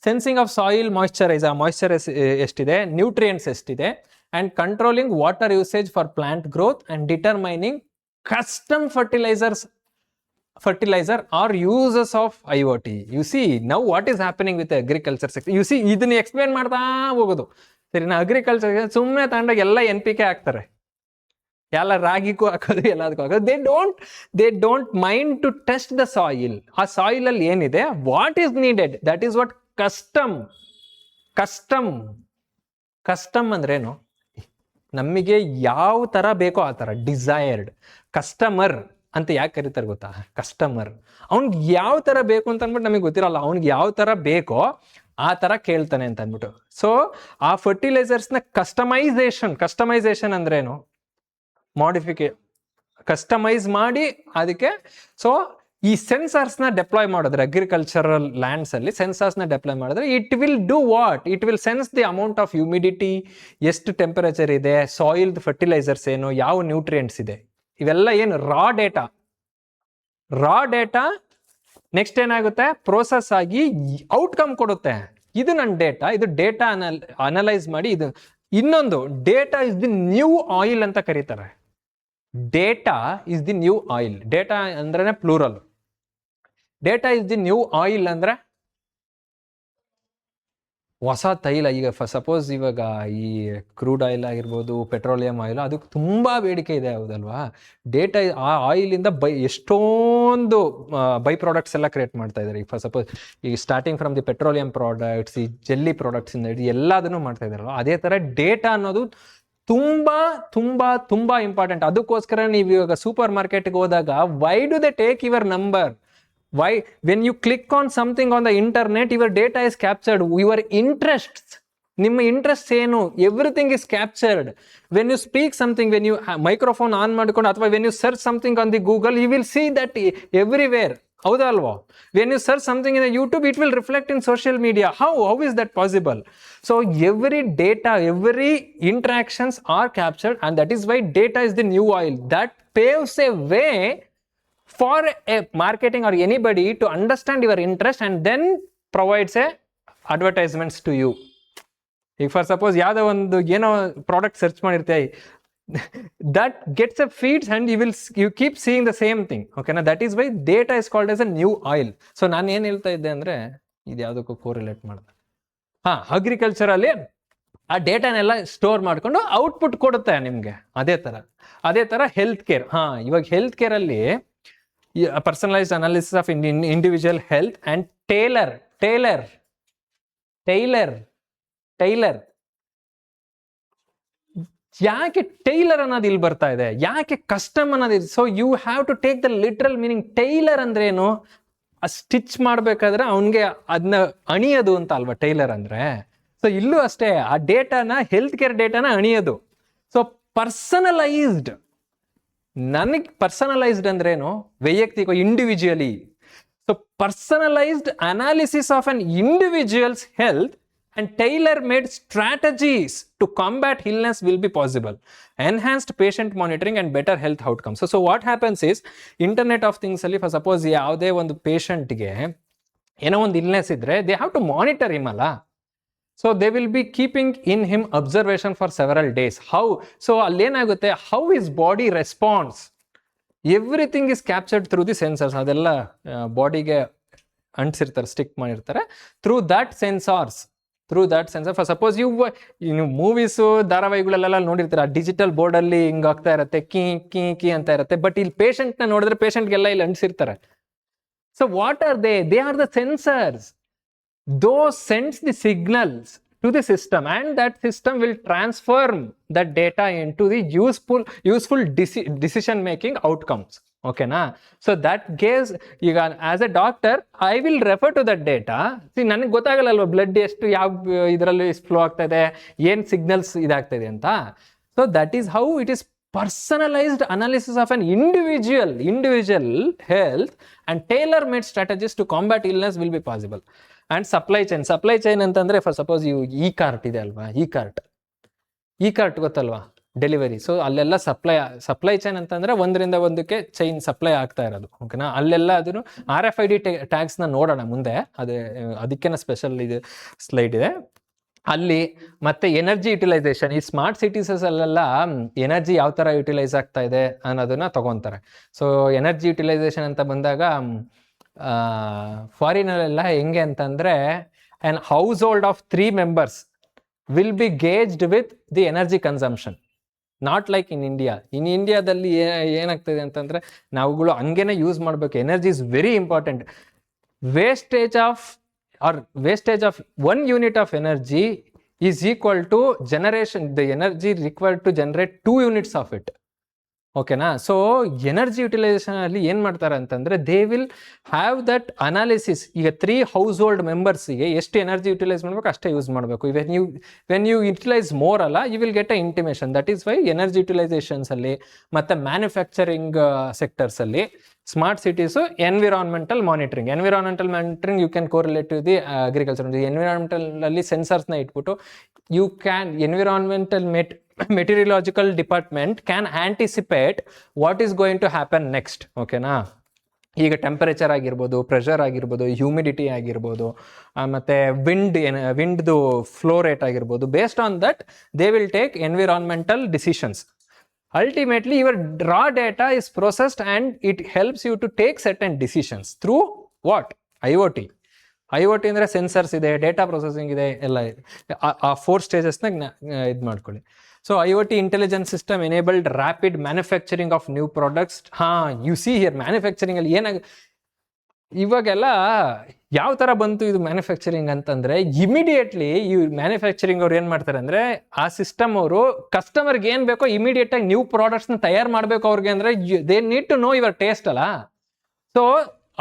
Sensing of soil moisture ಎಷ್ಟಿದೆ, nutrients ಎಷ್ಟಿದೆ, and controlling water usage for plant growth and determining custom fertilizer or uses of IoT. You see now what is happening with the agriculture sector. You see ಇದನ್ನ explain ಮಾಡ್ತಾ ಹೋಗೋದು. ಸರಿ, ನಾ agriculture ಸುಮ್ಮನೆ ತಗೊಂಡಾಗ ಎಲ್ಲ NPK ಹಾಕ್ತಾರೆ, ಎಲ್ಲ ರಾಗಿಗೂ ಹಾಕೋದು, ಎಲ್ಲದಕ್ಕೂ ಹಾಕೋದು. They don't mind to test the soil. ಆ ಸಾಯಿಲ್ ಅಲ್ಲಿ ಏನಿದೆ, what is needed, that is what custom ಅಂದ್ರೇನು, ನಮಗೆ ಯಾವ ತರ ಬೇಕೋ ಆ ತರ, ಡಿಸೈರ್ಡ್. ಕಸ್ಟಮರ್ ಅಂತ ಯಾಕೆ ಕರೀತಾರೆ ಗೊತ್ತಾ? ಕಸ್ಟಮರ್ ಅವ್ನಿಗೆ ಯಾವ ತರ ಬೇಕು ಅಂತ ಅಂದ್ಬಿಟ್ಟು ನಮಗೆ ಗೊತ್ತಿರಲ್ಲ, ಅವ್ನಿಗೆ ಯಾವ ತರ ಬೇಕೋ ಆ ತರ ಕೇಳ್ತಾನೆ ಅಂತ ಅಂದ್ಬಿಟ್ಟು. ಸೊ ಆ ಫರ್ಟಿಲೈಸರ್ಸ್ನ ಕಸ್ಟಮೈಸೇಷನ್ ಅಂದ್ರೇನು, ಕಸ್ಟಮೈಸ್ ಮಾಡಿ ಅದಕ್ಕೆ. ಸೊ ಈ ಸೆನ್ಸಾರ್ಸ್ನ ಡೆಪ್ಲಾಯ್ ಮಾಡಿದ್ರೆ, ಅಗ್ರಿಕಲ್ಚರಲ್ ಲ್ಯಾಂಡ್ಸ್ ಅಲ್ಲಿ ಸೆನ್ಸಾರ್ಸ್ನ ಡೆಪ್ಲಾಯ್ ಮಾಡಿದ್ರೆ, it will do what, it will sense the amount of humidity, ಎಷ್ಟು ಟೆಂಪರೇಚರ್ ಇದೆ, ಸಾಯಿಲ್ ಫರ್ಟಿಲೈಸರ್ಸ್ ಏನು, ಯಾವ ನ್ಯೂಟ್ರಿಯೆಂಟ್ಸ್ ಇದೆ, ಇವೆಲ್ಲ ಏನು ರಾ ಡೇಟಾ. ನೆಕ್ಸ್ಟ್ ಏನಾಗುತ್ತೆ, ಪ್ರೋಸೆಸ್ ಆಗಿ ಔಟ್ಕಮ್ ಕೊಡುತ್ತೆ. ಇದು ನನ್ನ ಡೇಟಾ, ಇದು ಡೇಟಾ ಅನಲೈಸ್ ಮಾಡಿ. ಇದು ಇನ್ನೊಂದು, data is the new oil ಅಂತ ಕರೀತಾರೆ. Data is the new oil. Data ಅಂದ್ರೆ plural. Data is the new oil ಅಂದ್ರೆ ಹೊಸ ತೈಲ. ಈಗ ಸಪೋಸ್ ಇವಾಗ ಈ ಕ್ರೂಡ್ ಆಯಿಲ್ ಆಗಿರ್ಬೋದು, ಪೆಟ್ರೋಲಿಯಂ ಆಯಿಲ್, ಅದಕ್ಕೆ ತುಂಬಾ ಬೇಡಿಕೆ ಇದೆ, ಹೌದಲ್ವಾ? ಡೇಟಾ, ಆ ಆಯಿಲಿಂದ ಎಷ್ಟೊಂದು ಬೈ ಪ್ರಾಡಕ್ಟ್ಸ್ ಎಲ್ಲ ಕ್ರಿಯೇಟ್ ಮಾಡ್ತಾ ಇದ್ದಾರೆ. ಈಗ ಸಪೋಸ್ ಈಗ starting from the petroleum products, ಈ ಜೆಲ್ಲಿ ಪ್ರಾಡಕ್ಟ್ಸ್ ಇಂದ ಹಿಡಿದು ಎಲ್ಲದನ್ನು ಮಾಡ್ತಾ ಇದಾರಲ್ವ. ಅದೇ ತರ ಡೇಟಾ ಅನ್ನೋದು ತುಂಬಾ ತುಂಬಾ ತುಂಬಾ ಇಂಪಾರ್ಟೆಂಟ್. ಅದಕ್ಕೋಸ್ಕರ ನೀವು ಇವಾಗ ಸೂಪರ್ ಮಾರ್ಕೆಟ್ಗೆ ಹೋದಾಗ, why do they take your number? Why? When you click on something on the internet, your data is captured. Your interests, ನಿಮ್ಮ ಇಂಟ್ರೆಸ್ಟ್ ಏನು, everything is captured. When you speak something, when you microphone on ಮಾಡ್ಕೊಂಡು, ಅಥವಾ when you search something on the Google, you will see that everywhere. ಹೌದಾ ಅಲ್ವಾ? When you search something in YouTube, it will reflect in social media. How is that possible? So every data, every interactions are captured, and that is why data is the new oil. That paves a way for a marketing or anybody to understand your interest and then provides a advertisements to you. If for suppose ಯಾವ್ದೋ ಒಂದು ಏನೋ product search ಮಾಡಿರ್ತೀಯ, that gets a feeds and you keep seeing the same thing. Okay na? That is why data is called as a new oil. So ನಾನು ಏನು ಹೇಳ್ತಾ ಇದ್ದೆ ಅಂದ್ರೆ, ಇದು ಯಾವುದಕ್ಕೂ ಕೋರಿಲೇಟ್ ಮಾಡಿದೆ. ಅಗ್ರಿಕಲ್ಚರ್ ಅಲ್ಲಿ ಆ ಡೇಟಾನೆಲ್ಲ ಸ್ಟೋರ್ ಮಾಡ್ಕೊಂಡು ಔಟ್ಪುಟ್ ಕೊಡುತ್ತೆ ನಿಮ್ಗೆ. ಅದೇ ತರ ಹೆಲ್ತ್ ಕೇರ್. ಇವಾಗ ಹೆಲ್ತ್ ಕೇರ್ ಅಲ್ಲಿ personalized analysis of individual health and tailor ಯಾಕೆ ಟೈಲರ್ ಅನ್ನೋದು ಇಲ್ಲಿ ಬರ್ತಾ ಇದೆ, ಯಾಕೆ ಕಸ್ಟಮ್ ಅನ್ನೋದು? So you have to take the literal meaning. Tailor ಅಂದ್ರೆ ಏನು? ಸ್ಟಿಚ್ ಮಾಡ್ಬೇಕಾದ್ರೆ ಅವನ್ಗೆ ಅದನ್ನ ಅಣಿಯೋದು ಅಂತ ಅಲ್ವಾ ಟೈಲರ್ ಅಂದ್ರೆ. ಸೊ ಇಲ್ಲೂ ಅಷ್ಟೇ, ಆ ಡೇಟಾನ, ಹೆಲ್ತ್ ಕೇರ್ ಡೇಟಾನ ಅಣಿಯೋದು. ಸೊ ಪರ್ಸನಲೈಸ್ಡ್, ನನಗೆ ಪರ್ಸನಲೈಸ್ಡ್ ಅಂದ್ರೇನು? ವೈಯಕ್ತಿಕ, individually. So personalised analysis of an individuals health and tailor-made strategies to combat illness will be possible. Enhanced patient monitoring and better health outcomes. So what happens is, Internet of Things ಅಲ್ಲಿ for suppose ಯಾವುದೇ ಒಂದು ಪೇಷಂಟ್ಗೆ ಏನೋ ಒಂದು illness ಇದ್ರೆ, they have to monitor him ಅಲ್ಲ. So they will be keeping in him observation for several days. How? So ಅಲ್ಲೇನಾಗುತ್ತೆ, how his body responds. Everything is captured through the sensors. ಅದೆಲ್ಲ ಬಾಡಿಗೆ ಅಂಟಿಸಿರ್ತಾರೆ, ಸ್ಟಿಕ್ ಮಾಡಿರ್ತಾರೆ. Through that sensor, for suppose you movies, ಧಾರಾವಾಹಿಗಳೆಲ್ಲ ನೋಡಿರ್ತೀರ, digital board ಅಲ್ಲಿ ಹಿಂಗ್ ಆಗ್ತಾ ಇರತ್ತೆ, ಕೀ ಅಂತ ಇರುತ್ತೆ. ಬಟ್ ಇಲ್ಲಿ ಪೇಷಂಟ್ ನ ನೋಡಿದ್ರೆ ಪೇಷಂಟ್ಗೆಲ್ಲ ಇಲ್ಲಿ ಅಂಟಿಸಿರ್ತಾರೆ. So what are they are the sensors. Those sends the signals to the system, and that system will transform that data into the useful decision making outcomes. Okay na? So that gives, ಈಗ as a doctor I will refer to that data. See, ನನಗೆ ಗೊತ್ತಾಗಲ್ಲ ಅಲ್ವಾ blood ಎಷ್ಟು ಯಾವ ಇದರಲ್ಲಿ flow ಆಗ್ತಾ ಇದೆ, ಏನ್ ಸಿಗ್ನಲ್ಸ್ ಇದಾಗ್ತಾ ಇದೆ ಅಂತ. So that is how it is personalized analysis of an individual health and tailor-made strategies to combat illness will be possible. And supply chain ಅಂತಂದ್ರೆ, ಫಾರ್ ಸಪೋಸ್ ಈ ಕಾರ್ಟ್ ಇದೆ ಅಲ್ವಾ, ಈ ಕಾರ್ಟ್ ಗೊತ್ತಲ್ವಾ? ಡೆಲಿವರಿ. ಸೊ ಅಲ್ಲೆಲ್ಲ ಸಪ್ಲೈ ಚೈನ್ ಅಂತಂದರೆ ಒಂದರಿಂದ ಒಂದಕ್ಕೆ ಚೈನ್ ಸಪ್ಲೈ ಆಗ್ತಾ ಇರೋದು. ಓಕೆನಾ, ಅಲ್ಲೆಲ್ಲ ಅದನ್ನು RFID ಟ್ಯಾಗ್ಸ್ನ ನೋಡೋಣ ಮುಂದೆ, ಅದಕ್ಕೇನ ಸ್ಪೆಷಲ್ ಇದು ಸ್ಲೈಡ್ ಇದೆ ಅಲ್ಲಿ. ಮತ್ತೆ ಎನರ್ಜಿ ಯುಟಿಲೈಸೇಷನ್, ಈ ಸ್ಮಾರ್ಟ್ ಸಿಟೀಸಲ್ಲೆಲ್ಲ ಎನರ್ಜಿ ಯಾವ ಥರ ಯುಟಿಲೈಸ್ ಆಗ್ತಾ ಇದೆ ಅನ್ನೋದನ್ನ ತಗೊತಾರೆ. ಸೊ ಎನರ್ಜಿ ಯುಟಿಲೈಸೇಷನ್ ಅಂತ ಬಂದಾಗ ಫಾರಿನಲ್ಲೆಲ್ಲ ಹೆಂಗೆ ಅಂತಂದರೆ an household of 3 members will be gauged with the energy consumption, not like in India. In ಇಂಡಿಯಾದಲ್ಲಿ ಏನಾಗ್ತದೆ ಅಂತಂದರೆ ನಾವುಗಳು ಹಂಗೇನೆ ಯೂಸ್ ಮಾಡಬೇಕು. Energy is very important. Wastage of 1 unit of energy is equal to the energy required to generate 2 units of it. ಓಕೆನಾ, so energy utilisation ಅಲ್ಲಿ ಏನು ಮಾಡ್ತಾರೆ ಅಂತಂದರೆ they will have that analysis. ಈಗ 3 household ಮೆಂಬರ್ಸಿಗೆ ಎಷ್ಟು ಎನರ್ಜಿ ಯುಟಿಲೈಸ್ ಮಾಡಬೇಕು ಅಷ್ಟೇ use ಮಾಡಬೇಕು. ವೆನ್ ಯು ಯುಟಿಲೈಸ್ ಮೋರ್ ಅಲ್ಲ, you will get a intimation. That is why energy ಯುಟಿಲೈಸೇಷನ್ಸಲ್ಲಿ ಮತ್ತು ಮ್ಯಾನುಫ್ಯಾಕ್ಚರಿಂಗ್ ಸೆಕ್ಟರ್ಸಲ್ಲಿ smart cities environmental monitoring you can correlate to the agriculture. ಎನ್ವಿರಾನ್ಮೆಂಟಲ್ಲಿ ಸೆನ್ಸರ್ಸ್ನ ಇಟ್ಬಿಟ್ಟು you can meteorological department can anticipate what is going to happen next. ಓಕೆನಾ, ಈಗ temperature ಆಗಿರ್ಬೋದು, pressure ಆಗಿರ್ಬೋದು, ಹ್ಯೂಮಿಡಿಟಿ ಆಗಿರ್ಬೋದು, ಮತ್ತು ವಿಂಡ್ದು ಫ್ಲೋ ರೇಟ್ ಆಗಿರ್ಬೋದು. Based on that they will take environmental decisions. Ultimately, your raw data is processed and it helps you to take certain decisions through what? IoT. IoT ಅಂದರೆ sensors ಇದೆ, data processing ಇದೆ, ಎಲ್ಲ ಇದೆ. ಆ 4 ಸ್ಟೇಜಸ್ನಾಗ ಇದು ಮಾಡ್ಕೊಳ್ಳಿ. So IoT intelligence system enabled rapid manufacturing of new products. You see here ಮ್ಯಾನುಫ್ಯಾಕ್ಚರಿಂಗಲ್ಲಿ ಇವಾಗೆಲ್ಲ ಯಾವ ಥರ ಬಂತು ಇದು ಮ್ಯಾನುಫ್ಯಾಕ್ಚರಿಂಗ್ ಅಂತಂದರೆ, ಇಮಿಡಿಯೇಟ್ಲಿ ಈ ಮ್ಯಾನುಫ್ಯಾಕ್ಚರಿಂಗ್ ಅವ್ರು ಏನು ಮಾಡ್ತಾರೆ ಅಂದರೆ, ಆ ಸಿಸ್ಟಮ್ ಅವರು ಕಸ್ಟಮರ್ಗೆ ಏನು ಬೇಕೋ ಇಮಿಡಿಯೇಟಾಗಿ ನ್ಯೂ ಪ್ರಾಡಕ್ಟ್ಸ್ನ ತಯಾರು ಮಾಡಬೇಕು ಅವ್ರಿಗೆ. ಅಂದರೆ they need to know your taste ಅಲ್ಲ. ಸೊ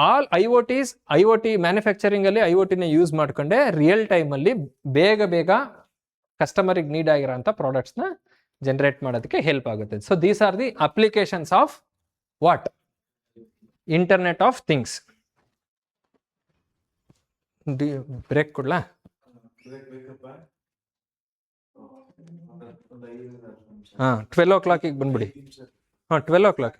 ಆಲ್ ಐಒಟಿ ಮ್ಯಾನುಫ್ಯಾಕ್ಚರಿಂಗಲ್ಲಿ IoTನ ಯೂಸ್ ಮಾಡ್ಕೊಂಡೆ ರಿಯಲ್ ಟೈಮಲ್ಲಿ ಬೇಗ ಕಸ್ಟಮರಿಗೆ ನೀಡ್ ಆಗಿರೋಂಥ ಪ್ರಾಡಕ್ಟ್ಸ್ನ ಜನರೇಟ್ ಮಾಡೋದಕ್ಕೆ ಹೆಲ್ಪ್ ಆಗುತ್ತೆ. So these are the applications of what? Internet of things. Break ಕೊಡ್ಲಾ? 12 o'clock ಬಂದ್ಬಿಡಿ. 12 o'clock.